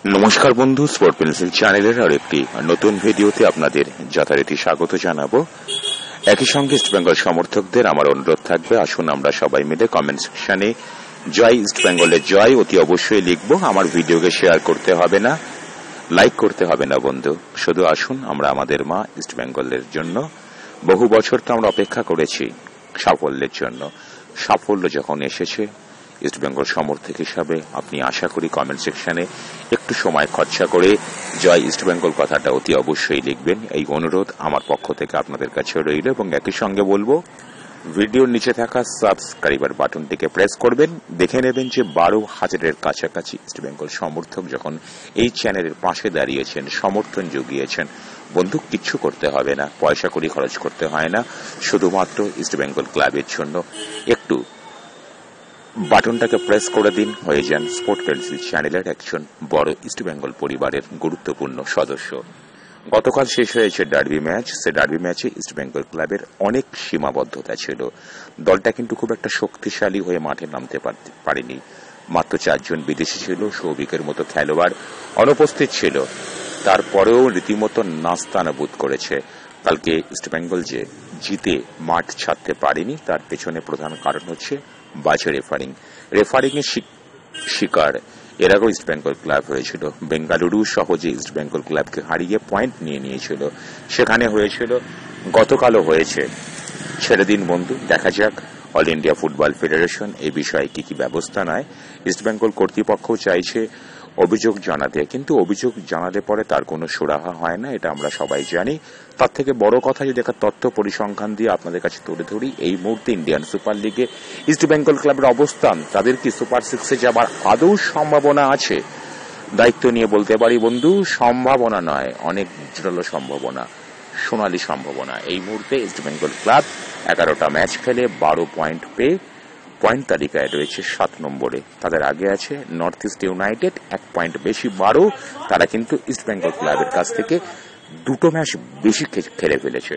নমস্কার বন্ধু, sport pencil চ্যানেলের আর একটি নতুন ভিডিওতে আপনাদের যথারীতি স্বাগত জানাবো। একই সঙ্গে ইস্টবেঙ্গল সমর্থকদের আমার অনুরোধ থাকবে, আসুন আমরা সবাই মিলে কমেন্ট সেকশনে জয় ইস্টবেঙ্গলের জয় অতি অবশ্যই লিখবো। আমার ভিডিওকে শেয়ার করতে হবে না, লাইক করতে হবে না বন্ধু, শুধু আসুন আমরা আমাদের মা ইস্টবেঙ্গলের জন্য বহু বছর তো আমরা অপেক্ষা করেছি সাফল্যের জন্য। সাফল্য যখন এসেছে, ইস্টবেঙ্গল সমর্থক হিসাবে আপনি আশা করি কমেন্ট সেকশনে একটু সময় খরচা করে জয় ইস্টবেঙ্গল কথাটা অতি অবশ্যই লিখবেন, এই অনুরোধ আমার পক্ষ থেকে আপনাদের কাছে রইল। এবং একই সঙ্গে বলবো, ভিডিওর নিচে থাকা সাবস্ক্রাইবার বাটনটিকে প্রেস করবেন। দেখে নেবেন যে 12,000-এর কাছাকাছি ইস্টবেঙ্গল সমর্থক যখন এই চ্যানেলের পাশে দাঁড়িয়েছেন, সমর্থন জুগিয়েছেন। বন্ধু, কিচ্ছু করতে হবে না, পয়সা কড়ি খরচ করতে হয় না, শুধুমাত্র ইস্টবেঙ্গল ক্লাবের জন্য একটু বাটনটাকে প্রেস করে দিন, হয়ে যান স্পোর্ট পেন্সিল চ্যানেলের একজন বড় ইস্টবেঙ্গল পরিবারের গুরুত্বপূর্ণ সদস্য। গতকাল শেষ হয়েছে ডার্বি ম্যাচ। সে ডার্বি ম্যাচে ইস্টবেঙ্গল ক্লাবের অনেক সীমাবদ্ধতা ছিল। দলটা কিন্তু খুব একটা শক্তিশালী হয়ে মাঠে নামতে পারেনি। মাত্র 4 জন বিদেশি ছিল, সৌভিকের মতো খেলোয়াড় অনুপস্থিত ছিল। তারপরেও রীতিমতো নাস্তানাবুদ করেছে। কালকে ইস্টবেঙ্গল যে জিতে মাঠ ছাড়তে পারেনি, তার পেছনে প্রধান কারণ হচ্ছে বাজে রেফারিং এর শিকার এর আগেও ইস্টবেঙ্গল ক্লাব হয়েছিল। বেঙ্গালুরু সহজে ইস্টবেঙ্গল ক্লাবকে হারিয়ে পয়েন্ট নিয়েছিল, সেখানে হয়েছিল, গতকালও হয়েছে। ছেড়ে দিন বন্ধু, দেখা যাক অল ইন্ডিয়া ফুটবল ফেডারেশন এই বিষয়ে কি ব্যবস্থা নেয়। ইস্টবেঙ্গল কর্তৃপক্ষও চাইছে অভিযোগ জানাতে, কিন্তু অভিযোগ জানালে পরে তার কোনো সুরাহা হয় না, এটা আমরা সবাই জানি। তার থেকে বড় কথা, যদি একটা তথ্য পরিসংখ্যান দিয়ে আপনাদের কাছে তুলে ধরি, এই মুহূর্তে ইন্ডিয়ান সুপার লিগে ইস্টবেঙ্গল ক্লাবের অবস্থান, তাদের কি সুপার 6-এ যাবার আদৌ সম্ভাবনা আছে? দায়িত্ব নিয়ে বলতে পারি বন্ধু, সম্ভাবনা নয়, অনেক জোরালো সম্ভাবনা, সোনালী সম্ভাবনা। এই মুহূর্তে ইস্টবেঙ্গল ক্লাব 11টা ম্যাচ খেলে 12 পয়েন্ট পেয়ে পয়েন্ট তালিকায় রয়েছে 7 নম্বরে। তাদের আগে আছে নর্থ ইস্ট ইউনাইটেড, 1 পয়েন্ট বেশি 12। তারা কিন্তু ইস্টবেঙ্গল ক্লাবের কাছ থেকে 2টো ম্যাচ বেশি খেলে ফেলেছে।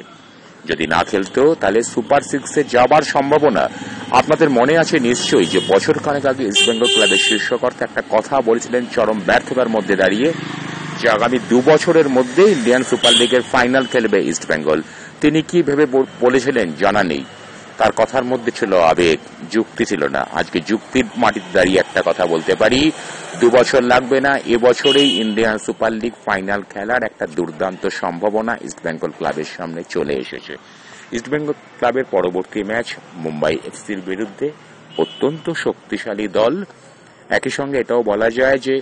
যদি না খেলতো তাহলে সুপার 6-এ যাবার সম্ভাবনা। আপনাদের মনে আছে নিশ্চয়ই যে বছর খানেক আগে ইস্টবেঙ্গল ক্লাবের শীর্ষকর্তা একটা কথা বলেছিলেন চরম ব্যর্থতার মধ্যে দাঁড়িয়ে, যে আগামী 2 বছরের মধ্যে ইন্ডিয়ান সুপার লিগের ফাইনাল খেলবে ইস্টবেঙ্গল। তিনি কি ভেবে বলেছিলেন জানা নেই, তার কথার মধ্যে ছিল আবেগ, যুক্তি ছিল না। আজকে যুক্তির মাটিতে দাঁড়িয়ে একটা কথা বলতে পারি, 2 বছর লাগবে না, এবছরেই ইন্ডিয়ান সুপার লিগ ফাইনাল খেলার একটা দুর্দান্ত সম্ভাবনা ইস্টবেঙ্গল ক্লাবের সামনে চলে এসেছে। ইস্টবেঙ্গল ক্লাবের পরবর্তী ম্যাচ মুম্বাই এফসির বিরুদ্ধে, অত্যন্ত শক্তিশালী দল। একই সঙ্গে এটাও বলা যায় যে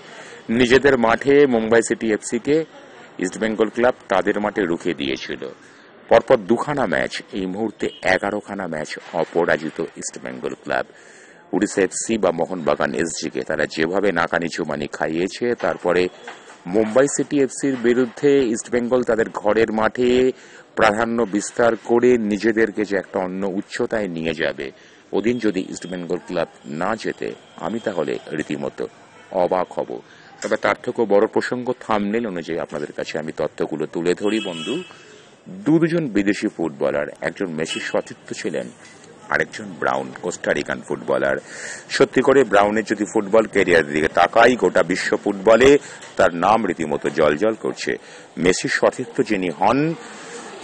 নিজেদের মাঠে মুম্বাই সিটি এফসিকে ইস্টবেঙ্গল ক্লাব তাদের মাঠে রুখে দিয়েছিল। পরপর 2খানা ম্যাচ, এই মুহূর্তে 11খানা ম্যাচ অপরাজিত ইস্টবেঙ্গল ক্লাব। উড়িষ্যা এফসি বা মোহনবাগান এসজিকে তারা যেভাবে নাকানি চুমানি খাইয়েছে, তারপরে মুম্বাই সিটি এফসির বিরুদ্ধে ইস্টবেঙ্গল তাদের ঘরের মাঠে প্রাধান্য বিস্তার করে নিজেদেরকে যে একটা অন্য উচ্চতায় নিয়ে যাবে, ওদিন যদি ইস্টবেঙ্গল ক্লাব না জেতে, আমি তাহলে রীতিমতো অবাক হব। তবে তার থেকেও বড় প্রসঙ্গ, থাম্বনেল অনুযায়ী আপনাদের কাছে আমি তথ্যগুলো তুলে ধরি বন্ধু। দুজন বিদেশি ফুটবলার, একজন মেসির সতীর্থ ছিলেন, আরেকজন ব্রাউন কোস্টারিকান ফুটবলার। সত্যি করে ব্রাউনের যদি ফুটবল ক্যারিয়ারের দিকে তাকাই, গোটা বিশ্ব ফুটবলে তার নাম রীতিমতো জলজল করছে। মেসির সতীর্থ যিনি হন,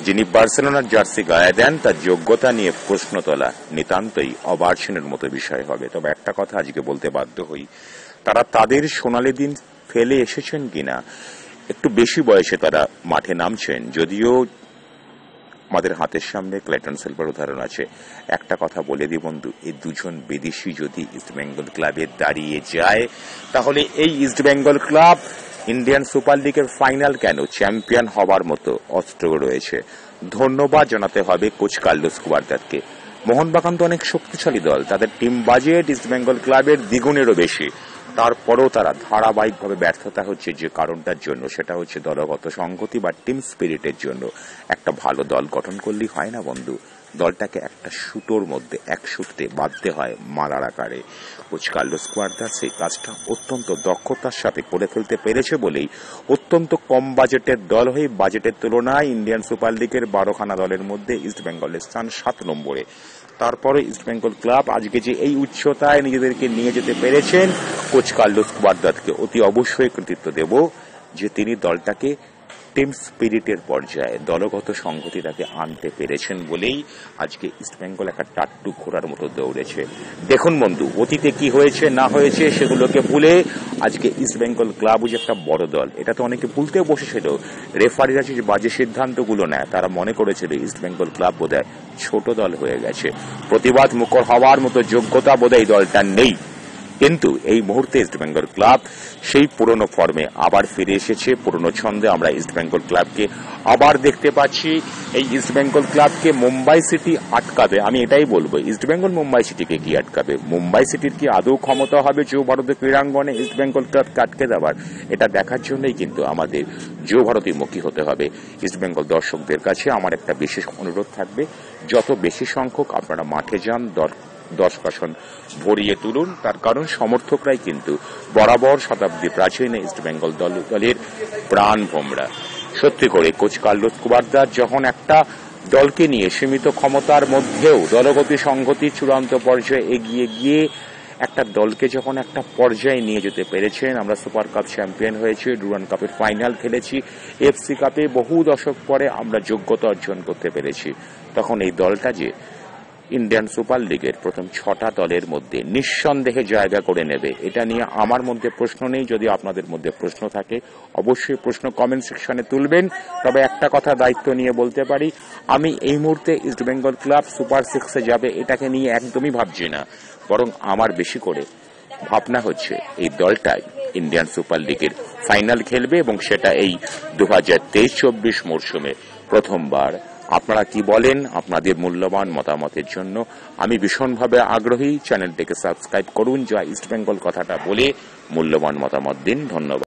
যিনি বার্সেলোনার জার্সি গায়ে দেন, তার যোগ্যতা নিয়ে প্রশ্ন তোলা নিতান্তই অবার্ষণের মতো বিষয় হবে। তবে একটা কথা আজকে বলতে বাধ্য হই, তারা তাদের সোনালী দিন ফেলে এসেছেন কিনা। একটু বেশি বয়সে তারা মাঠে নামছেন, যদিও আমাদের হাতের সামনে ক্লেটন সিলভার উদাহরণ আছে। একটা কথা বলে দিই বন্ধু, এই 2জন বিদেশি যদি ইস্টবেঙ্গল ক্লাবে দাঁড়িয়ে যায়, তাহলে এই ইস্টবেঙ্গল ক্লাব ইন্ডিয়ান সুপার লিগের ফাইনাল কেন, চ্যাম্পিয়ন হবার মতো অস্ত্র রয়েছে। ধন্যবাদ জানাতে হবে কোচ কার্লোস কুয়াদ্রাতকে। মোহনবাগান তো অনেক শক্তিশালী দল, তাদের টিম বাজেট ইস্টবেঙ্গল ক্লাবের দ্বিগুণেরও বেশি। তারপরেও তারা ধারাবাহিকভাবে ব্যর্থতা হচ্ছে, যে কারণটার জন্য, সেটা হচ্ছে দলগত সংগতি বা টিম স্পিরিটের জন্য। একটা ভালো দল গঠন করলেই হয় না বন্ধু, দলটাকে একটা সুতোর মধ্যে, এক সূত্রে বাঁধতে হয় মালার আকারে। কোচ কার্লোস কুয়াদ্রাত সেই কাজটা অত্যন্ত দক্ষতার সাথে করে ফেলতে পেরেছে বলেই অত্যন্ত কম বাজেটের দল হয়ে বাজেটের তুলনায় ইন্ডিয়ান সুপার লিগের 12খানা দলের মধ্যে ইস্টবেঙ্গলের স্থান 7 নম্বরে। তারপরে ইস্টবেঙ্গল ক্লাব আজকে যে এই উচ্চতায় নিজেদেরকে নিয়ে যেতে পেরেছেন, কোচ কার্লোস কুবারদাতকে অতি অবশ্যই কৃতিত্ব দেব যে তিনি দলটাকে টিম স্পিরিটের পর্যায়ে দলগত সংহতিটাকে আনতে পেরেছেন বলেই আজকে ইস্টবেঙ্গল একটা টাট্টু ঘোড়ার মতো দৌড়েছে। দেখুন বন্ধু, অতীতে কি হয়েছে না হয়েছে সেগুলোকে ভুলে আজকে ইস্টবেঙ্গল ক্লাব যে একটা বড় দল, এটা তো অনেকে ভুলতে বসেছিল। রেফারিরা যে বাজে সিদ্ধান্তগুলো নেয়, তারা মনে করেছিল ইস্টবেঙ্গল ক্লাব বোধহয় ছোট দল হয়ে গেছে, প্রতিবাদ মুখর হওয়ার মতো যোগ্যতা বোধহয় দলটার নেই। কিন্তু এই মুহূর্তে ইস্টবেঙ্গল ক্লাব সেই পুরনো ফর্মে আবার ফিরে এসেছে, পুরনো ছন্দে আমরা ইস্টবেঙ্গল ক্লাবকে আবার দেখতে পাচ্ছি। এই ইস্টবেঙ্গল ক্লাবকে মুম্বাই সিটি আটকাবে, আমি এটাই বলবো। ইস্টবেঙ্গল মুম্বাই সিটিকে কি আটকাবে? মুম্বাই সিটির কি আদৌ ক্ষমতা হবে যুব ভারতের ক্রীড়াঙ্গনে ইস্টবেঙ্গল ক্লাবকে আটকে দেওয়ার? এটা দেখার জন্যই কিন্তু আমাদের যুব ভারতীমুখী হতে হবে। ইস্টবেঙ্গল দর্শকদের কাছে আমার একটা বিশেষ অনুরোধ থাকবে, যত বেশি সংখ্যক আপনারা মাঠে যান, 10 ভরিয়ে তুলুন। তার কারণ সমর্থকরাই কিন্তু বরাবর শতাব্দী প্রাচীন ইস্টবেঙ্গল দলের প্রাণ ভোমরা। সত্যি করে কোচ কার্লোস কুবারদাত যখন একটা দলকে নিয়ে সীমিত ক্ষমতার মধ্যেও দলগত সংহতি চূড়ান্ত পর্যায়ে এগিয়ে গিয়ে একটা দলকে যখন একটা পর্যায়ে নিয়ে যেতে পেরেছেন, আমরা সুপার কাপ চ্যাম্পিয়ন হয়েছি, ডুরান্ড কাপের ফাইনাল খেলেছি, এফসি কাপে বহু দশক পরে আমরা যোগ্যতা অর্জন করতে পেরেছি, তখন এই দলটা যে ইন্ডিয়ান সুপার লিগের প্রথম 6টা দলের মধ্যে নিঃসন্দেহে জায়গা করে নেবে, এটা নিয়ে আমার মধ্যে প্রশ্ন নেই। যদি আপনাদের মধ্যে প্রশ্ন থাকে অবশ্যই প্রশ্ন কমেন্ট সেকশনে তুলবেন। তবে একটা কথা দায়িত্ব নিয়ে বলতে পারি, আমি এই মুহূর্তে ইস্টবেঙ্গল ক্লাব সুপার 6-এ যাবে এটাকে নিয়ে একদমই ভাবছি না, বরং আমার বেশি করে ভাবনা হচ্ছে এই দলটাই ইন্ডিয়ান সুপার লিগের ফাইনাল খেলবে এবং সেটা এই 2023-24 মরশুমে প্রথমবার। আপনারা কি বলেন? আপনাদের মূল্যবান মতামতের জন্য আমি ভীষণভাবে আগ্রহী। চ্যানেলটিকে সাবস্ক্রাইব করুন, যা ইস্টবেঙ্গল কথাটা বলে মূল্যবান মতামত দিন। ধন্যবাদ।